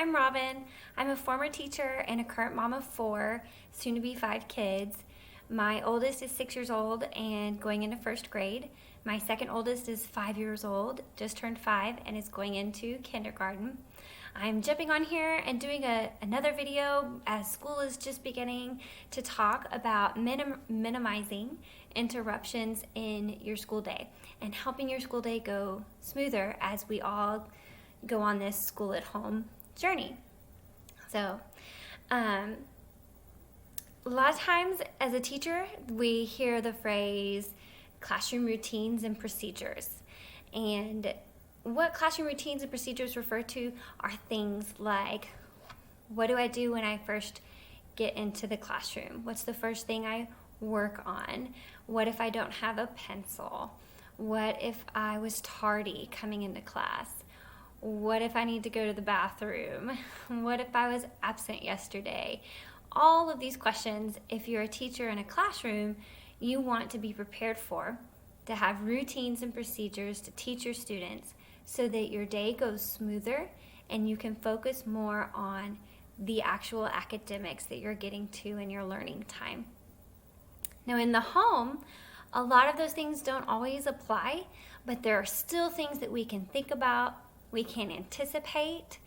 I'm Robin. I'm a former teacher and a current mom of 4, soon to be 5 kids. My oldest is 6 years old and going into first grade. My second oldest is 5 years old, just turned 5, and is going into kindergarten. I'm jumping on here and doing another video as school is just beginning to talk about minimizing interruptions in your school day and helping your school day go smoother as we all go on this school at home journey. So, a lot of times as a teacher, we hear the phrase classroom routines and procedures. And what classroom routines and procedures refer to are things like, what do I do when I first get into the classroom? What's the first thing I work on? What if I don't have a pencil? What if I was tardy coming into class? What if I need to go to the bathroom? What if I was absent yesterday? All of these questions, if you're a teacher in a classroom, you want to be prepared for, to have routines and procedures to teach your students so that your day goes smoother and you can focus more on the actual academics that you're getting to in your learning time. Now in the home, a lot of those things don't always apply, but there are still things that we can think about, we can anticipate,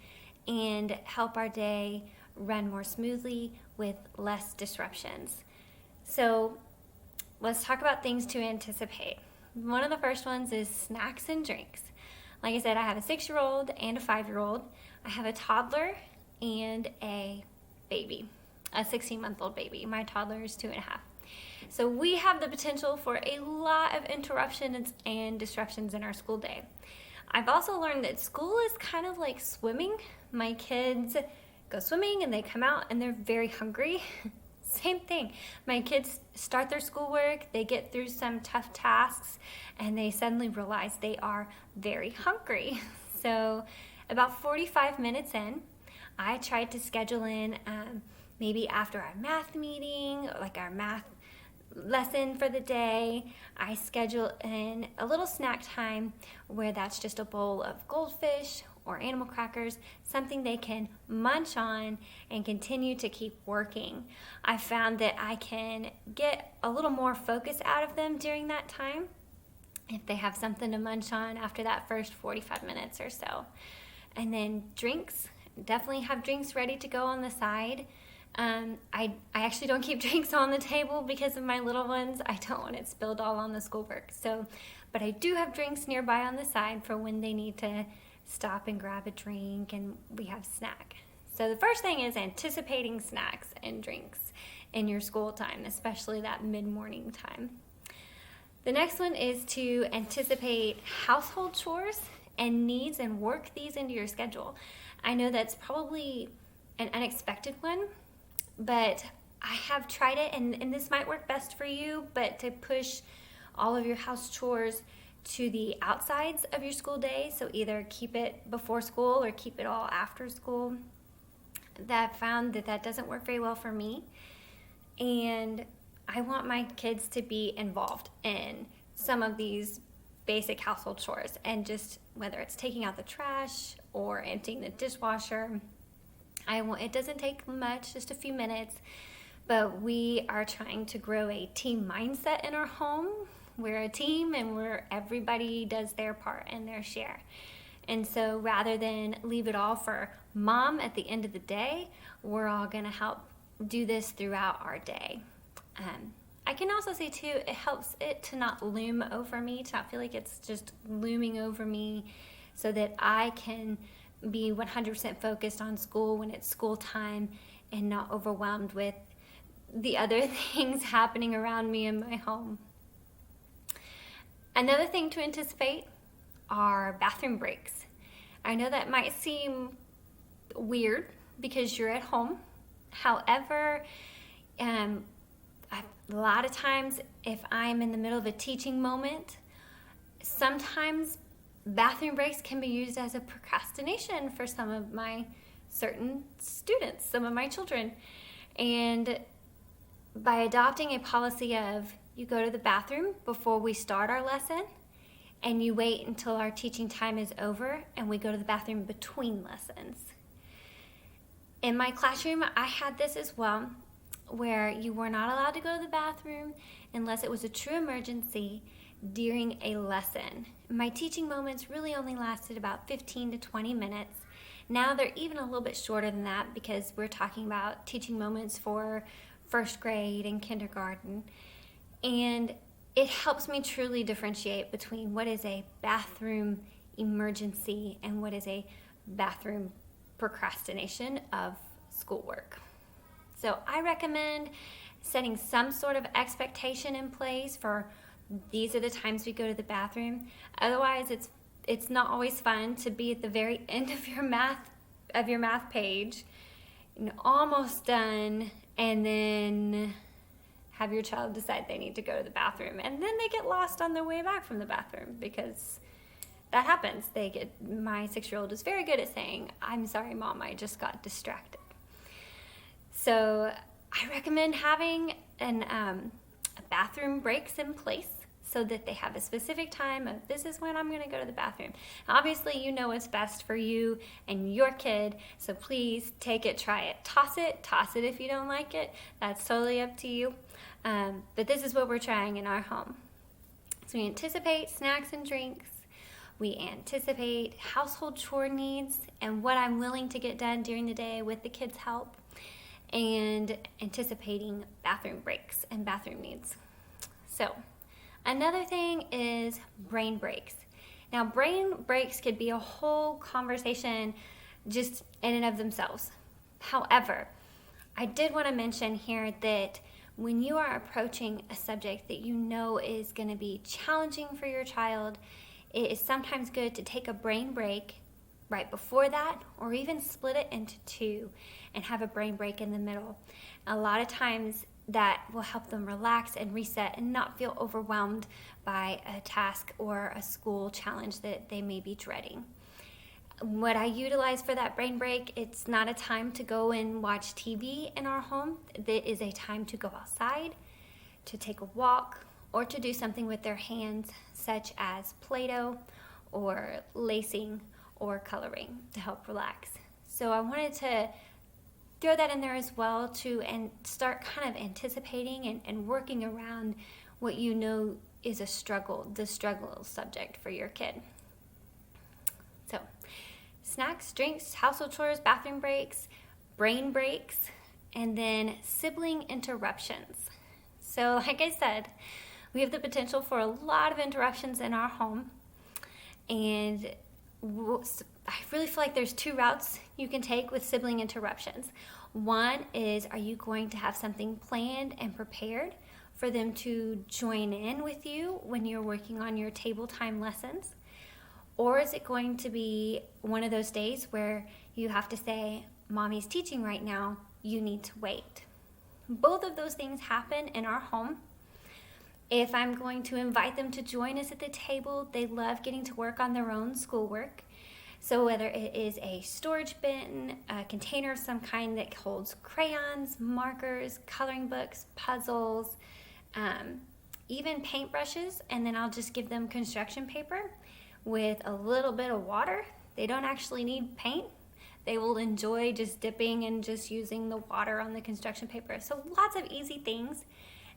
and help our day run more smoothly with less disruptions. So let's talk about things to anticipate. One of the first ones is snacks and drinks. Like I said, I have a 6-year-old and a 5-year-old. I have a toddler and a baby, a 16-month-old baby. My toddler is 2.5. So we have the potential for a lot of interruptions and disruptions in our school day. I've also learned that school is kind of like swimming. My kids go swimming and they come out and they're very hungry. Same thing. My kids start their schoolwork, they get through some tough tasks, and they suddenly realize they are very hungry. So about 45 minutes in, I tried to schedule in maybe after our math meeting, like our math lesson for the day, I schedule in a little snack time where that's just a bowl of goldfish or animal crackers, something they can munch on and continue to keep working. I found that I can get a little more focus out of them during that time if they have something to munch on after that first 45 minutes or so. And then drinks, definitely have drinks ready to go on the side. I actually don't keep drinks on the table because of my little ones. I don't want it spilled all on the schoolwork. But I do have drinks nearby on the side for when they need to stop and grab a drink and we have snack. So the first thing is anticipating snacks and drinks in your school time, especially that mid-morning time. The next one is to anticipate household chores and needs and work these into your schedule. I know that's probably an unexpected one, but I have tried it, and this might work best for you, but to push all of your house chores to the outsides of your school day, so either keep it before school or keep it all after school. That found that doesn't work very well for me, and I want my kids to be involved in some of these basic household chores, and just whether it's taking out the trash or emptying the dishwasher. It doesn't take much, just a few minutes, but we are trying to grow a team mindset in our home. We're a team and where everybody does their part and their share. And so rather than leave it all for mom at the end of the day, we're all gonna help do this throughout our day. I can also say too, it helps it to not loom over me, to not feel like it's just looming over me, so that I can be 100% focused on school when it's school time and not overwhelmed with the other things happening around me in my home. Another thing to anticipate are bathroom breaks. I know that might seem weird because you're at home. However, a lot of times if I'm in the middle of a teaching moment, sometimes bathroom breaks can be used as a procrastination for some of my certain students, some of my children. And by adopting a policy of you go to the bathroom before we start our lesson and you wait until our teaching time is over and we go to the bathroom between lessons, In my classroom, I had this as well, where you were not allowed to go to the bathroom unless it was a true emergency during a lesson. My teaching moments really only lasted about 15 to 20 minutes. Now they're even a little bit shorter than that because we're talking about teaching moments for first grade and kindergarten. And it helps me truly differentiate between what is a bathroom emergency and what is a bathroom procrastination of schoolwork. So I recommend setting some sort of expectation in place for these are the times we go to the bathroom. Otherwise, it's not always fun to be at the very end of your math page, almost done, and then have your child decide they need to go to the bathroom, and then they get lost on their way back from the bathroom because that happens. My 6-year-old is very good at saying, "I'm sorry, Mom, I just got distracted." So I recommend having a bathroom breaks in place so that they have a specific time of this is when I'm going to go to the bathroom. Obviously, you know what's best for you and your kid, so please take it, try it, toss it if you don't like it. That's totally up to you. But this is what we're trying in our home. So we anticipate snacks and drinks. We anticipate household chore needs and what I'm willing to get done during the day with the kids' help, and anticipating bathroom breaks and bathroom needs. So another thing is brain breaks. Now, brain breaks could be a whole conversation just in and of themselves. However, I did want to mention here that when you are approaching a subject that you know is going to be challenging for your child, it is sometimes good to take a brain break right before that, or even split it into two and have a brain break in the middle. A lot of times that will help them relax and reset and not feel overwhelmed by a task or a school challenge that they may be dreading. What I utilize for that brain break, it's not a time to go and watch TV in our home. It is a time to go outside, to take a walk, or to do something with their hands, such as Play-Doh or lacing or coloring to help relax. So I wanted to throw that in there as well and start kind of anticipating and working around what you know is the struggle subject for your kid. So snacks, drinks, household chores, bathroom breaks, brain breaks, and then sibling interruptions. So like I said, we have the potential for a lot of interruptions in our home, and I really feel like there's two routes you can take with sibling interruptions. One is, are you going to have something planned and prepared for them to join in with you when you're working on your table time lessons? Or is it going to be one of those days where you have to say, Mommy's teaching right now, you need to wait? Both of those things happen in our home. If I'm going to invite them to join us at the table, they love getting to work on their own schoolwork. So whether it is a storage bin, a container of some kind that holds crayons, markers, coloring books, puzzles, even paintbrushes, and then I'll just give them construction paper with a little bit of water. They don't actually need paint. They will enjoy just dipping and just using the water on the construction paper. So lots of easy things.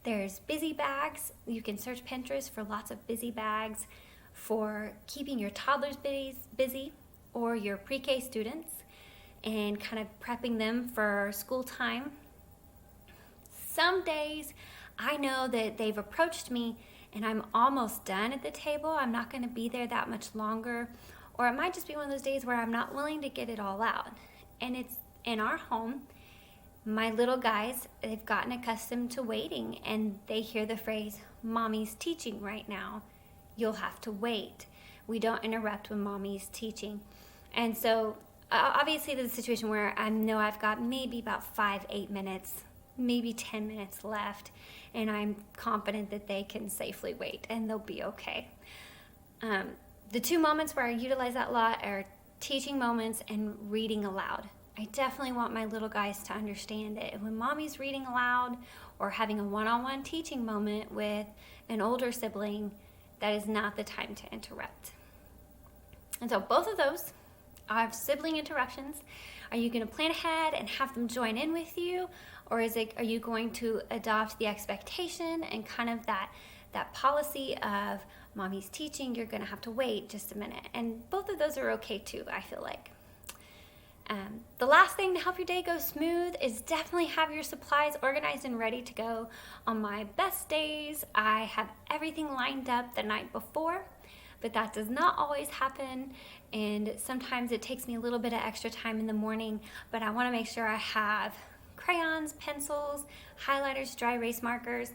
There's busy bags. You can search Pinterest for lots of busy bags for keeping your toddlers busy or your pre-K students and kind of prepping them for school time. Some days I know that they've approached me and I'm almost done at the table. I'm not going to be there that much longer. Or it might just be one of those days where I'm not willing to get it all out. And it's in our home. My little guys, they've gotten accustomed to waiting, and they hear the phrase, Mommy's teaching right now. You'll have to wait. We don't interrupt when Mommy's teaching. And so obviously there's a situation where I know I've got maybe about 5-8 minutes, maybe 10 minutes left, and I'm confident that they can safely wait and they'll be okay. The two moments where I utilize that a lot are teaching moments and reading aloud. I definitely want my little guys to understand that when Mommy's reading aloud or having a one-on-one teaching moment with an older sibling, that is not the time to interrupt. And so both of those, our sibling interruptions, Are you going to plan ahead and have them join in with you? Or are you going to adopt the expectation and kind of that policy of mommy's teaching, you're going to have to wait just a minute? And both of those are okay too, I feel like. The last thing to help your day go smooth is definitely have your supplies organized and ready to go. On my best days, I have everything lined up the night before, but that does not always happen, and sometimes it takes me a little bit of extra time in the morning, but I want to make sure I have crayons, pencils, highlighters, dry erase markers,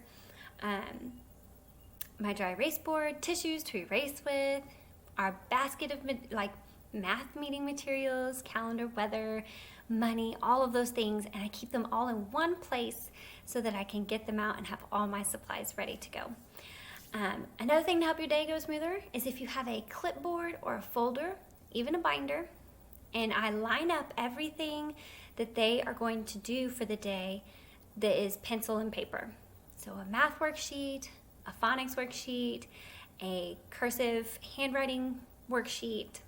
my dry erase board, tissues to erase with, our basket of math meeting materials, calendar, weather, money, all of those things, and I keep them all in one place so that I can get them out and have all my supplies ready to go. Another thing to help your day go smoother is if you have a clipboard or a folder, even a binder, and I line up everything that they are going to do for the day that is pencil and paper. So a math worksheet, a phonics worksheet, a cursive handwriting worksheet,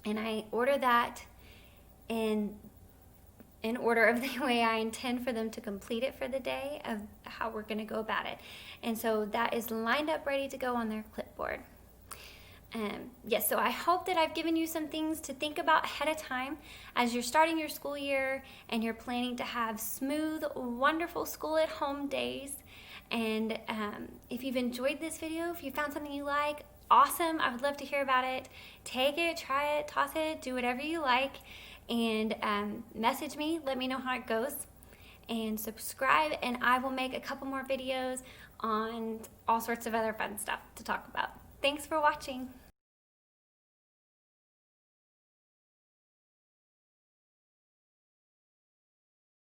and I order that in order of the way I intend for them to complete it for the day, of how we're going to go about it. And so that is lined up ready to go on their clipboard. Yes, so I hope that I've given you some things to think about ahead of time as you're starting your school year and you're planning to have smooth, wonderful school at home days. And if you've enjoyed this video, if you found something you like, awesome. I would love to hear about it. Take it, try it, toss it, do whatever you like, and message me. Let me know how it goes. And subscribe, and I will make a couple more videos on all sorts of other fun stuff to talk about. Thanks for watching.